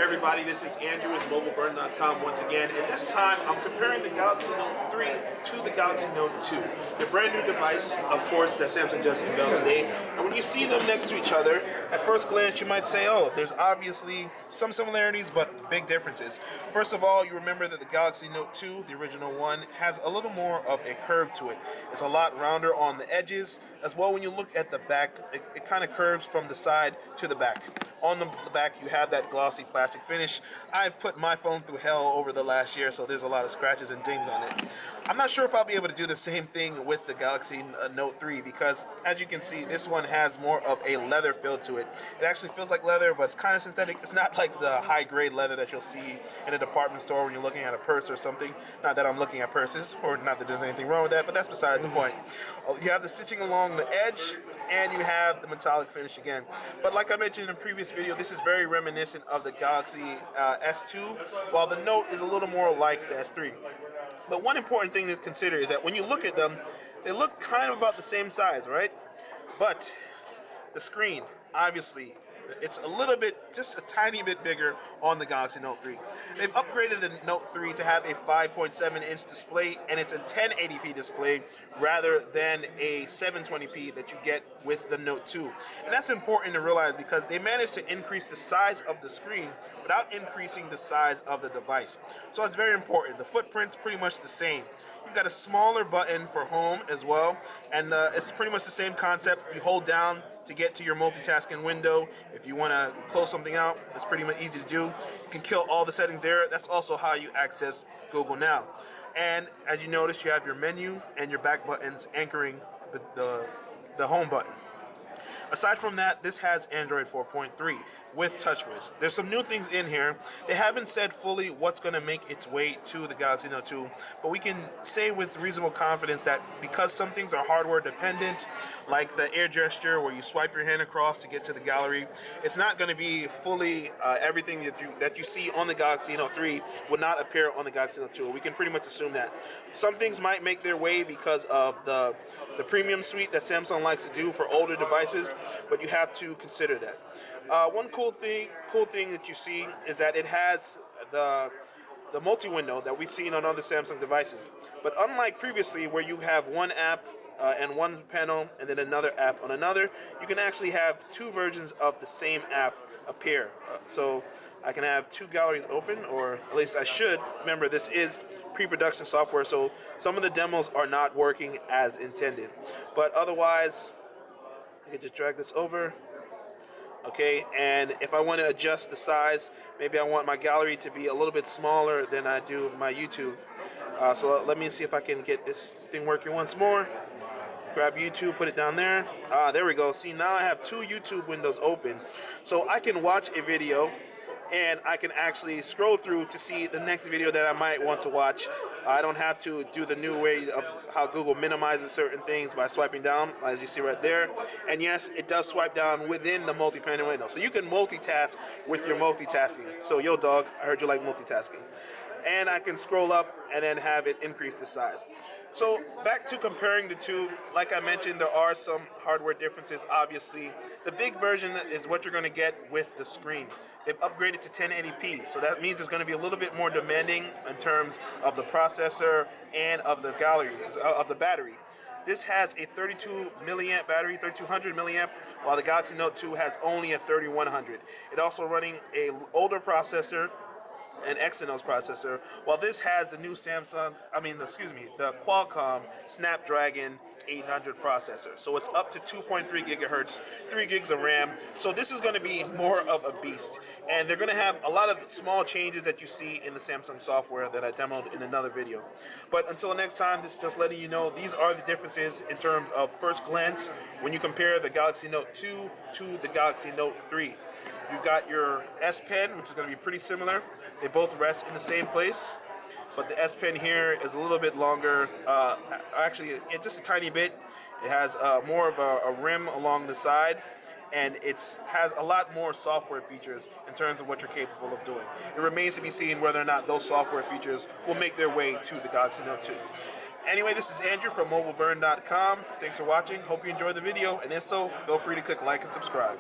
everybody, this is Andrew with mobileburn.com once again, and this time I'm comparing the Galaxy Note 3 to the Galaxy Note 2. The brand new device, of course, that Samsung just unveiled today, and when you see them next to each other, at first glance you might say, oh, there's obviously some similarities but big differences. First of all, you remember that the Galaxy Note 2, the original one, has a little more of a curve to it. It's a lot rounder on the edges, as well when you look at the back, it kind of curves from the side to the back. On the back you have that glossy plastic finish. I've put my phone through hell over the last year, so there's a lot of scratches and dings on it. I'm not sure if I'll be able to do the same thing with the Galaxy Note 3 because, as you can see, this one has more of a leather feel to it. It actually feels like leather, but it's kind of synthetic. It's not like the high-grade leather that you'll see in a department store when you're looking at a purse or something. Not that I'm looking at purses, or not that there's anything wrong with that, but that's beside the point. You have the stitching along the edge, and you have the metallic finish again. But like I mentioned in a previous video, this is very reminiscent of the Galaxy S2, while the Note is a little more like the S3. But one important thing to consider is that when you look at them, they look kind of about the same size, right? But the screen, obviously, it's a little bit, just a tiny bit bigger on the Galaxy Note 3. They've upgraded the Note 3 to have a 5.7-inch display, and it's a 1080p display rather than a 720p that you get with the Note 2. And that's important to realize because they managed to increase the size of the screen without increasing the size of the device. So that's very important. The footprint's pretty much the same. You've got a smaller button for home as well, and it's pretty much the same concept. You hold down to get to your multitasking window. If you want to close something out, it's pretty much easy to do. You can kill all the settings there. That's also how you access Google Now. And as you notice, you have your menu and your back buttons anchoring the home button. Aside from that, this has Android 4.3 with TouchWiz. There's some new things in here. They haven't said fully what's going to make its way to the Galaxy Note 2, but we can say with reasonable confidence that because some things are hardware dependent, like the air gesture where you swipe your hand across to get to the gallery, it's not going to be fully everything that you see on the Galaxy Note 3 will not appear on the Galaxy Note 2. We can pretty much assume that. Some things might make their way because of the premium suite that Samsung likes to do for older devices, but you have to consider that. One cool thing that you see is that it has the multi-window that we've seen on other Samsung devices. But unlike previously where you have one app and one panel and then another app on another, you can actually have two versions of the same app appear. So I can have two galleries open, or at least I should. Remember, this is pre-production software, so some of the demos are not working as intended. But otherwise, I can just drag this over. Okay, and if I want to adjust the size, maybe I want my gallery to be a little bit smaller than I do my YouTube. So let me see if I can get this thing working once more. Grab YouTube, put it down there. There we go. See, now I have two YouTube windows open. So I can watch a video and I can actually scroll through to see the next video that I might want to watch. I don't have to do the new way of how Google minimizes certain things by swiping down, as you see right there. And yes, it does swipe down within the multi-panel window. So you can multitask with your multitasking. So yo dog, I heard you like multitasking. And I can scroll up and then have it increase the size. So back to comparing the two, like I mentioned, there are some hardware differences, obviously. The big version is what you're going to get with the screen. They've upgraded to 1080p, so that means it's going to be a little bit more demanding in terms of the processor and of the gallery, of the battery. This has a 32 milliamp battery, 3200 milliamp, while the Galaxy Note 2 has only a 3100. It also running a older processor, an Exynos processor, while this has the new the Qualcomm Snapdragon 800 processor. So it's up to 2.3 gigahertz, 3 gigs of RAM. So this is going to be more of a beast. And they're going to have a lot of small changes that you see in the Samsung software that I demoed in another video. But until next time, this is just letting you know these are the differences in terms of first glance when you compare the Galaxy Note 2 to the Galaxy Note 3. You've got your S Pen, which is going to be pretty similar. They both rest in the same place, but the S Pen here is a little bit longer. Actually, just a tiny bit. It has more of a rim along the side, and it has a lot more software features in terms of what you're capable of doing. It remains to be seen whether or not those software features will make their way to the Galaxy Note 2. Anyway, this is Andrew from mobileburn.com. Thanks for watching. Hope you enjoyed the video, and if so, feel free to click like and subscribe.